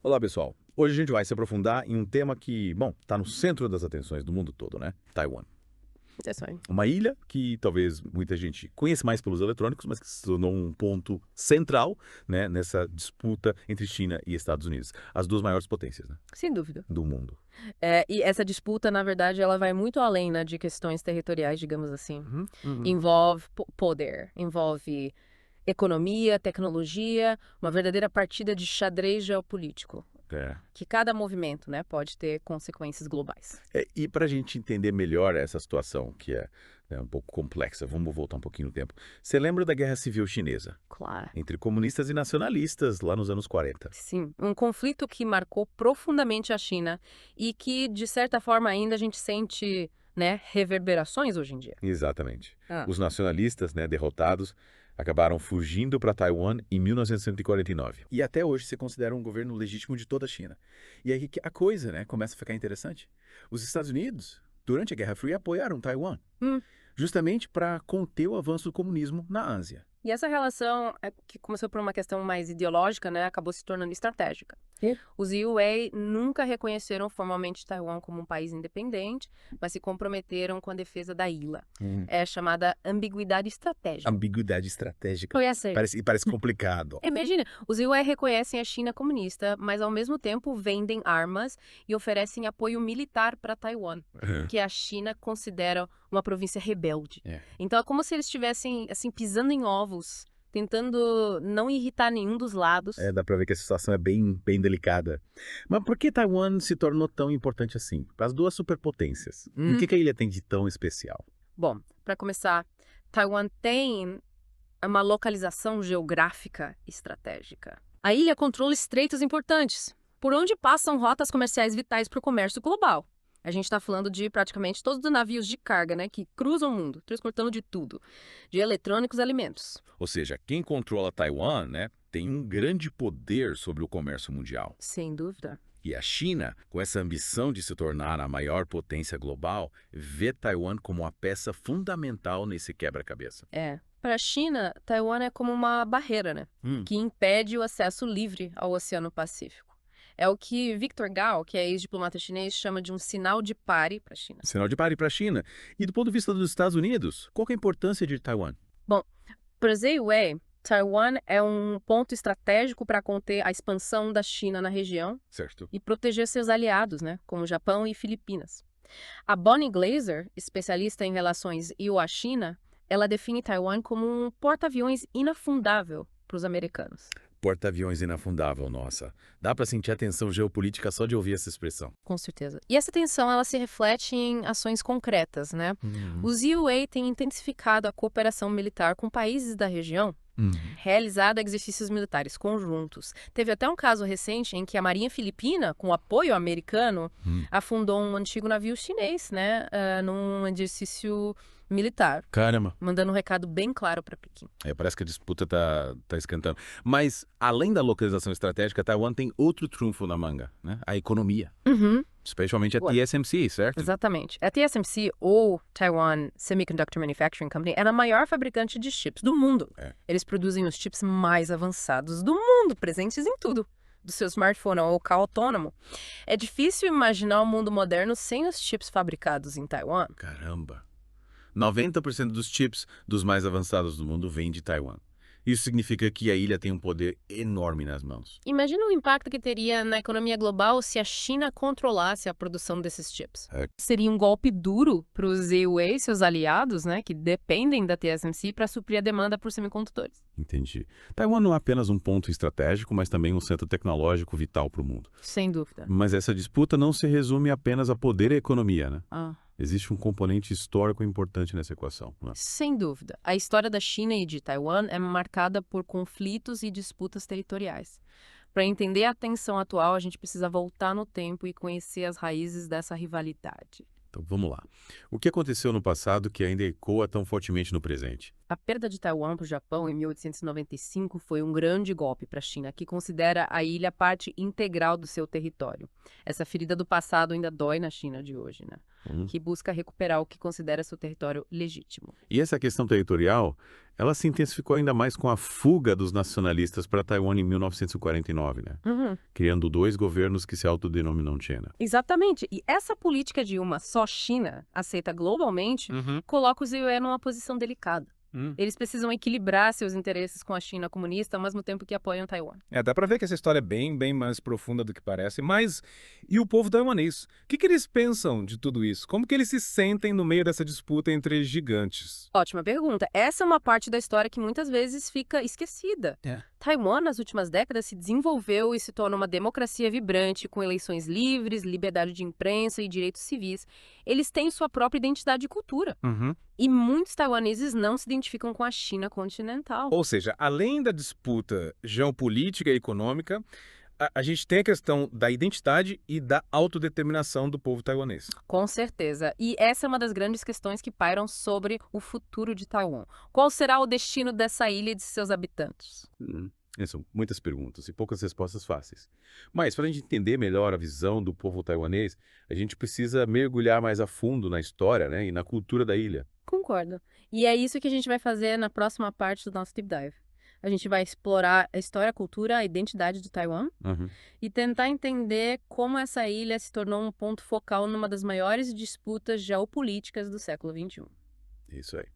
Olá, pessoal. Hoje a gente vai se aprofundar em um tema que, bom, está no centro das atenções do mundo todo, né? Taiwan. That's fine. Uma ilha que talvez muita gente conheça mais pelos eletrônicos, mas que se tornou um ponto central, né, nessa disputa entre China e Estados Unidos. As duas maiores potências, né, Sem dúvida. do mundo. E essa disputa, na verdade, ela vai muito além, né, de questões territoriais, digamos assim. Uhum. Envolve poder, envolve economia, tecnologia, uma verdadeira partida de xadrez geopolítico, É. que cada movimento, né, pode ter consequências globais. E para a gente entender melhor essa situação, que é, né, um pouco complexa, vamos voltar um pouquinho no tempo. Você lembra da Guerra Civil Chinesa? Claro. Entre comunistas e nacionalistas, lá nos anos 40. Sim, um conflito que marcou profundamente a China e que, de certa forma, ainda a gente sente, né, reverberações hoje em dia. Exatamente. Ah. Os nacionalistas, né, derrotados, acabaram fugindo para Taiwan em 1949. E até hoje se considera um governo legítimo de toda a China. E aí que a coisa, né, começa a ficar interessante. Os Estados Unidos, durante a Guerra Fria, apoiaram Taiwan, Hum. justamente para conter o avanço do comunismo na Ásia. E essa relação, que começou por uma questão mais ideológica, né, acabou se tornando estratégica. É. Os UA nunca reconheceram formalmente Taiwan como um país independente, mas se comprometeram com a defesa da ilha. É chamada ambiguidade estratégica. Ambiguidade estratégica. Foi essa aí. Parece complicado. Imagina, os UA reconhecem a China comunista, mas ao mesmo tempo vendem armas e oferecem apoio militar para Taiwan, que a China considera uma província rebelde. É. Então é como se eles estivessem assim pisando em ovos, tentando não irritar nenhum dos lados. Dá para ver que a situação é bem delicada. Mas por que Taiwan se tornou tão importante assim? Para as duas superpotências. O que a ilha tem de tão especial? Bom, para começar, Taiwan tem uma localização geográfica estratégica. A ilha controla estreitos importantes, por onde passam rotas comerciais vitais para o comércio global. A gente está falando de praticamente todos os navios de carga, né, que cruzam o mundo, transportando de tudo, de eletrônicos a alimentos. Ou seja, quem controla Taiwan, né, tem um grande poder sobre o comércio mundial. Sem dúvida. E a China, com essa ambição de se tornar a maior potência global, vê Taiwan como uma peça fundamental nesse quebra-cabeça. Para a China, Taiwan é como uma barreira, né, que impede o acesso livre ao Oceano Pacífico. É o que Victor Gao, que é ex-diplomata chinês, chama de um sinal de pare para a China. Sinal de pare para a China. E do ponto de vista dos Estados Unidos, qual que é a importância de Taiwan? Para Wei, Taiwan é um ponto estratégico para conter a expansão da China na região Certo. e proteger seus aliados, né, como Japão e Filipinas. A Bonnie Glaser, especialista em relações EU-China, ela define Taiwan como um porta-aviões inafundável para os americanos. Porta-aviões inafundável, nossa. Dá para sentir a tensão geopolítica só de ouvir essa expressão. Com certeza. E essa tensão, ela se reflete em ações concretas, né? Os UA têm intensificado a cooperação militar com países da região, realizado exercícios militares conjuntos. Teve até um caso recente em que a Marinha Filipina, com apoio americano, afundou um antigo navio chinês, né, num exercício militar, Caramba. mandando um recado bem claro para Pequim. Parece que a disputa tá esquentando. Mas, além da localização estratégica, Taiwan tem outro trunfo na manga, né? A economia. Especialmente a Ué. TSMC, certo? Exatamente. A TSMC, ou Taiwan Semiconductor Manufacturing Company, é a maior fabricante de chips do mundo. Eles produzem os chips mais avançados do mundo, presentes em tudo, do seu smartphone ao carro autônomo. É difícil imaginar o mundo moderno sem os chips fabricados em Taiwan. Caramba. 90% dos chips dos mais avançados do mundo vêm de Taiwan. Isso significa que a ilha tem um poder enorme nas mãos. Imagina o impacto que teria na economia global se a China controlasse a produção desses chips. Seria um golpe duro para os EUA e seus aliados, né, que dependem da TSMC para suprir a demanda por semicondutores. Entendi. Taiwan não é apenas um ponto estratégico, mas também um centro tecnológico vital para o mundo. Sem dúvida. Mas essa disputa não se resume apenas a poder e economia, né? Existe um componente histórico importante nessa equação, né? Sem dúvida. A história da China e de Taiwan é marcada por conflitos e disputas territoriais. Para entender a tensão atual, a gente precisa voltar no tempo e conhecer as raízes dessa rivalidade. Então vamos lá. O que aconteceu no passado que ainda ecoa tão fortemente no presente? A perda de Taiwan para o Japão em 1895 foi um grande golpe para a China, que considera a ilha parte integral do seu território. Essa ferida do passado ainda dói na China de hoje, né? Que busca recuperar o que considera seu território legítimo. E essa questão territorial, ela se intensificou ainda mais com a fuga dos nacionalistas para Taiwan em 1949, né? Criando 2 governos que se autodenominam China. Exatamente. E essa política de uma só China, aceita globalmente, coloca os UAE numa posição delicada. Eles precisam equilibrar seus interesses com a China comunista ao mesmo tempo que apoiam Taiwan. Dá pra ver que essa história é bem mais profunda do que parece. Mas e o povo taiwanês? O que eles pensam de tudo isso? Como que eles se sentem no meio dessa disputa entre gigantes? Ótima pergunta. Essa é uma parte da história que muitas vezes fica esquecida. Taiwan, nas últimas décadas, se desenvolveu e se tornou uma democracia vibrante, com eleições livres, liberdade de imprensa e direitos civis. Eles têm sua própria identidade e cultura. E muitos taiwaneses não se identificam com a China continental. Ou seja, além da disputa geopolítica e econômica, a gente tem a questão da identidade e da autodeterminação do povo taiwanês. Com certeza. E essa é uma das grandes questões que pairam sobre o futuro de Taiwan. Qual será o destino dessa ilha e de seus habitantes? São muitas perguntas e poucas respostas fáceis. Mas, para a gente entender melhor a visão do povo taiwanês, a gente precisa mergulhar mais a fundo na história, né, e na cultura da ilha. Concordo. E é isso que a gente vai fazer na próxima parte do nosso Deep Dive. A gente vai explorar a história, a cultura, a identidade de Taiwan e tentar entender como essa ilha se tornou um ponto focal numa das maiores disputas geopolíticas do século XXI. Isso aí.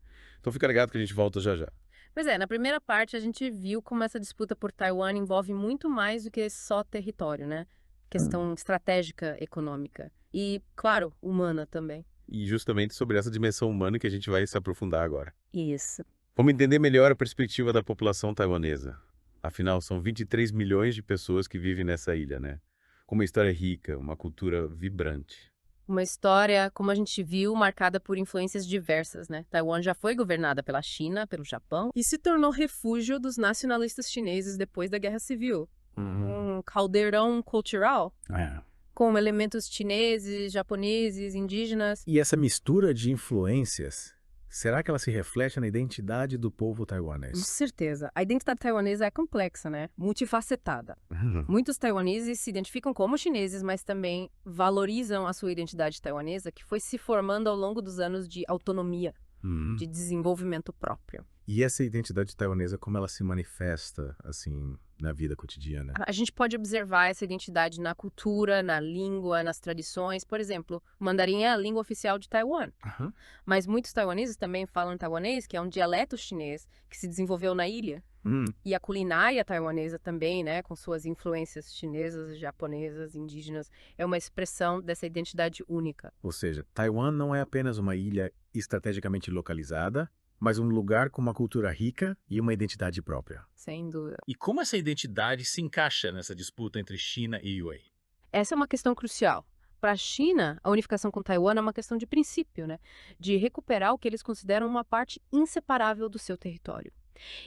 Então fica ligado que a gente volta já já. Pois é, na primeira parte a gente viu como essa disputa por Taiwan envolve muito mais do que só território, né? Questão estratégica, econômica e, claro, humana também. E justamente sobre essa dimensão humana que a gente vai se aprofundar agora. Isso. Vamos entender melhor a perspectiva da população taiwanesa. Afinal, são 23 milhões de pessoas que vivem nessa ilha, né? Com uma história rica, uma cultura vibrante. Uma história, como a gente viu, marcada por influências diversas, né? Taiwan já foi governada pela China, pelo Japão, e se tornou refúgio dos nacionalistas chineses depois da Guerra Civil. Um caldeirão cultural, com elementos chineses, japoneses, indígenas. E essa mistura de influências, será que ela se reflete na identidade do povo taiwanês? Com certeza. A identidade taiwanesa é complexa, né? Multifacetada. Muitos taiwaneses se identificam como chineses, mas também valorizam a sua identidade taiwanesa, que foi se formando ao longo dos anos de autonomia, de desenvolvimento próprio. E essa identidade taiwanesa, como ela se manifesta, assim, na vida cotidiana? A gente pode observar essa identidade na cultura, na língua, nas tradições. Por exemplo, o mandarim é a língua oficial de Taiwan. Mas muitos taiwaneses também falam taiwanês, que é um dialeto chinês que se desenvolveu na ilha. E a culinária taiwanesa também, né, com suas influências chinesas, japonesas, indígenas, é uma expressão dessa identidade única. Ou seja, Taiwan não é apenas uma ilha estrategicamente localizada, mas um lugar com uma cultura rica e uma identidade própria. Sem dúvida. E como essa identidade se encaixa nessa disputa entre China e UAE? Essa é uma questão crucial. Para a China, a unificação com Taiwan é uma questão de princípio, né? De recuperar o que eles consideram uma parte inseparável do seu território.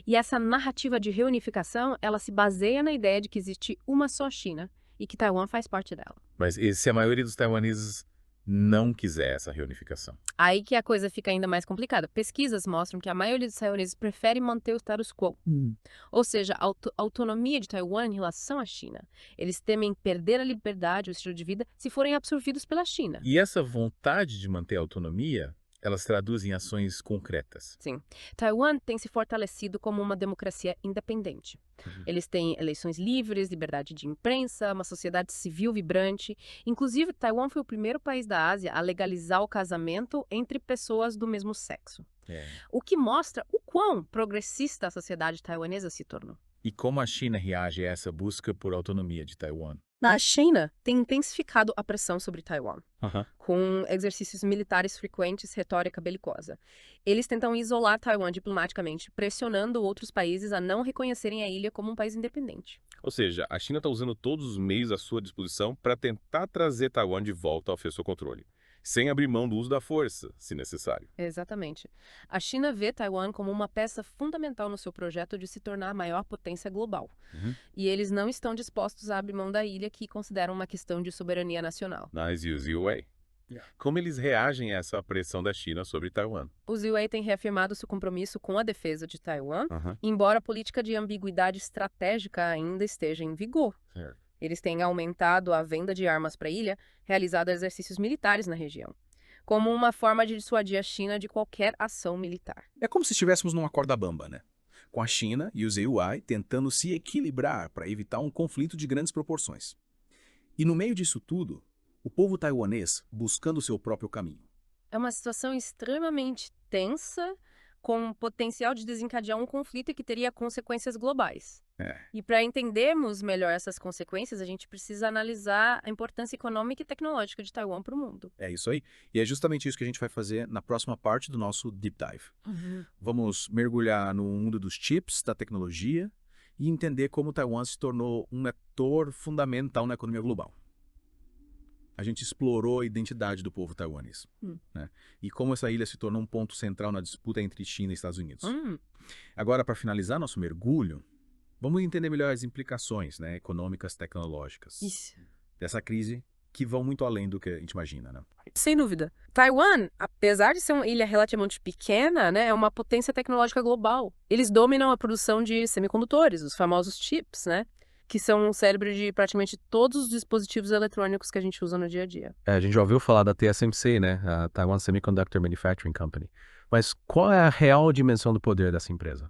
E essa narrativa de reunificação, ela se baseia na ideia de que existe uma só China e que Taiwan faz parte dela. Mas e se a maioria dos taiwaneses não quiser essa reunificação? Aí que a coisa fica ainda mais complicada. Pesquisas mostram que a maioria dos taiwaneses prefere manter o status quo. Ou seja, a autonomia de Taiwan em relação à China. Eles temem perder a liberdade, o estilo de vida, se forem absorvidos pela China. E essa vontade de manter a autonomia, elas traduzem em ações concretas. Sim. Taiwan tem se fortalecido como uma democracia independente. Eles têm eleições livres, liberdade de imprensa, uma sociedade civil vibrante. Inclusive, Taiwan foi o primeiro país da Ásia a legalizar o casamento entre pessoas do mesmo sexo. O que mostra o quão progressista a sociedade taiwanesa se tornou. E como a China reage a essa busca por autonomia de Taiwan? A China tem intensificado a pressão sobre Taiwan, com exercícios militares frequentes, retórica belicosa. Eles tentam isolar Taiwan diplomaticamente, pressionando outros países a não reconhecerem a ilha como um país independente. Ou seja, a China está usando todos os meios à sua disposição para tentar trazer Taiwan de volta ao seu controle, sem abrir mão do uso da força, se necessário. Exatamente. A China vê Taiwan como uma peça fundamental no seu projeto de se tornar a maior potência global. E eles não estão dispostos a abrir mão da ilha, que consideram uma questão de soberania nacional. Mas e os UAE? Como eles reagem a essa pressão da China sobre Taiwan? Os UAE têm reafirmado seu compromisso com a defesa de Taiwan, embora a política de ambiguidade estratégica ainda esteja em vigor. Eles têm aumentado a venda de armas para a ilha, realizado exercícios militares na região. como uma forma de dissuadir a China de qualquer ação militar. É como se estivéssemos numa corda bamba, né? Com a China e os EUI tentando se equilibrar para evitar um conflito de grandes proporções. E no meio disso tudo, o povo taiwanês buscando o seu próprio caminho. É uma situação extremamente tensa, com potencial de desencadear um conflito que teria consequências globais. E para entendermos melhor essas consequências, a gente precisa analisar a importância econômica e tecnológica de Taiwan para o mundo. É isso aí. E é justamente isso que a gente vai fazer na próxima parte do nosso Deep Dive. Vamos mergulhar no mundo dos chips, da tecnologia, e entender como Taiwan se tornou um ator fundamental na economia global. A gente explorou a identidade do povo taiwanês, né? E como essa ilha se tornou um ponto central na disputa entre China e Estados Unidos. Agora, para finalizar nosso mergulho, vamos entender melhor as implicações, né, econômicas, tecnológicas dessa crise, que vão muito além do que a gente imagina, né? Sem dúvida. Taiwan, apesar de ser uma ilha relativamente pequena, né, é uma potência tecnológica global. Eles dominam a produção de semicondutores, os famosos chips, né? Que são o cérebro de praticamente todos os dispositivos eletrônicos que a gente usa no dia a dia. A gente já ouviu falar da TSMC, né? A Taiwan Semiconductor Manufacturing Company. Mas qual é a real dimensão do poder dessa empresa?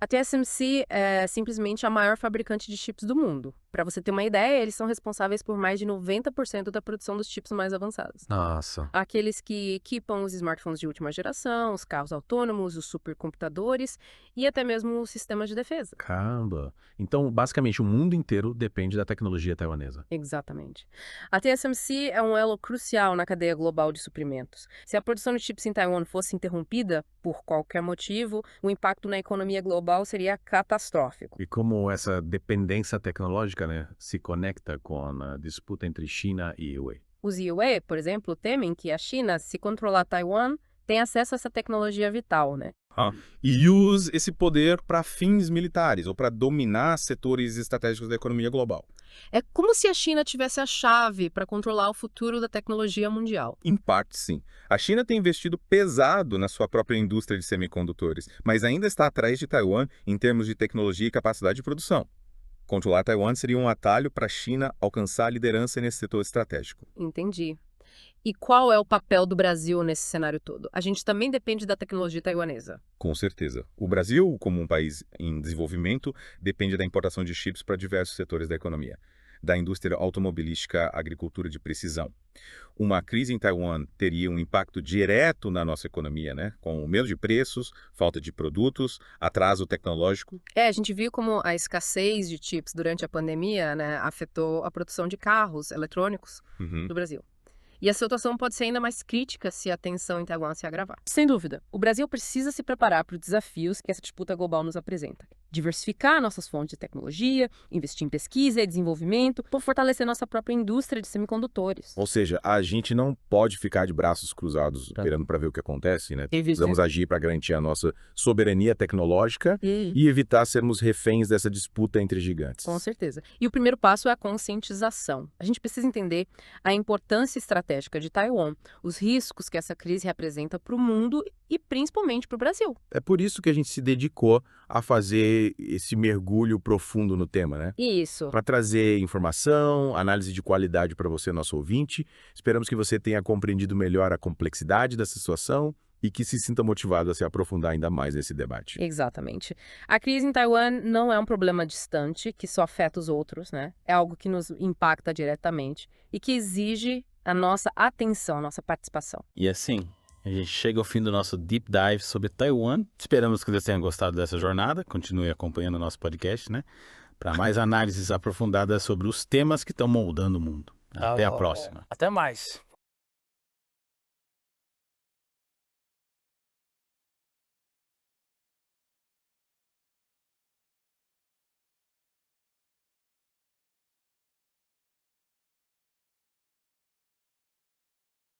A TSMC é simplesmente a maior fabricante de chips do mundo. Para você ter uma ideia, eles são responsáveis por mais de 90% da produção dos chips mais avançados. Nossa. Aqueles que equipam os smartphones de última geração, os carros autônomos, os supercomputadores e até mesmo os sistemas de defesa. Caramba. Então, basicamente, o mundo inteiro depende da tecnologia taiwanesa. Exatamente. A TSMC é um elo crucial na cadeia global de suprimentos. Se a produção de chips em Taiwan fosse interrompida, por qualquer motivo, o impacto na economia global seria catastrófico. E como essa dependência tecnológica, né, se conecta com a disputa entre China e UE? Os EUA, por exemplo, temem que a China, se controlar Taiwan, tenha acesso a essa tecnologia vital, né? E use esse poder para fins militares ou para dominar setores estratégicos da economia global. É como se a China tivesse a chave para controlar o futuro da tecnologia mundial. Em parte, sim. A China tem investido pesado na sua própria indústria de semicondutores, mas ainda está atrás de Taiwan em termos de tecnologia e capacidade de produção. Controlar Taiwan seria um atalho para a China alcançar a liderança nesse setor estratégico. Entendi. E qual é o papel do Brasil nesse cenário todo? A gente também depende da tecnologia taiwanesa. Com certeza. O Brasil, como um país em desenvolvimento, depende da importação de chips para diversos setores da economia, da indústria automobilística à agricultura de precisão. Uma crise em Taiwan teria um impacto direto na nossa economia, né? Com medo de preços, falta de produtos, atraso tecnológico. A gente viu como a escassez de chips durante a pandemia, né, afetou a produção de carros eletrônicos do Brasil. E a situação pode ser ainda mais crítica se a tensão em Taiwan se agravar. Sem dúvida, o Brasil precisa se preparar para os desafios que essa disputa global nos apresenta. Diversificar nossas fontes de tecnologia, investir em pesquisa e desenvolvimento, por fortalecer nossa própria indústria de semicondutores. Ou seja, a gente não pode ficar de braços cruzados esperando para ver o que acontece, né? Precisamos agir para garantir a nossa soberania tecnológica e evitar sermos reféns dessa disputa entre gigantes. Com certeza. E o primeiro passo é a conscientização. A gente precisa entender a importância estratégica de Taiwan, os riscos que essa crise representa para o mundo e principalmente para o Brasil. É por isso que a gente se dedicou a fazer esse mergulho profundo no tema, né? Isso. Para trazer informação, análise de qualidade para você, nosso ouvinte. Esperamos que você tenha compreendido melhor a complexidade dessa situação e que se sinta motivado a se aprofundar ainda mais nesse debate. Exatamente. A crise em Taiwan não é um problema distante que só afeta os outros, né? É algo que nos impacta diretamente e que exige a nossa atenção, a nossa participação. E assim, a gente chega ao fim do nosso Deep Dive sobre Taiwan. Esperamos que vocês tenham gostado dessa jornada. Continue acompanhando o nosso podcast, né? Para mais análises aprofundadas sobre os temas que estão moldando o mundo. Até a próxima. Até mais.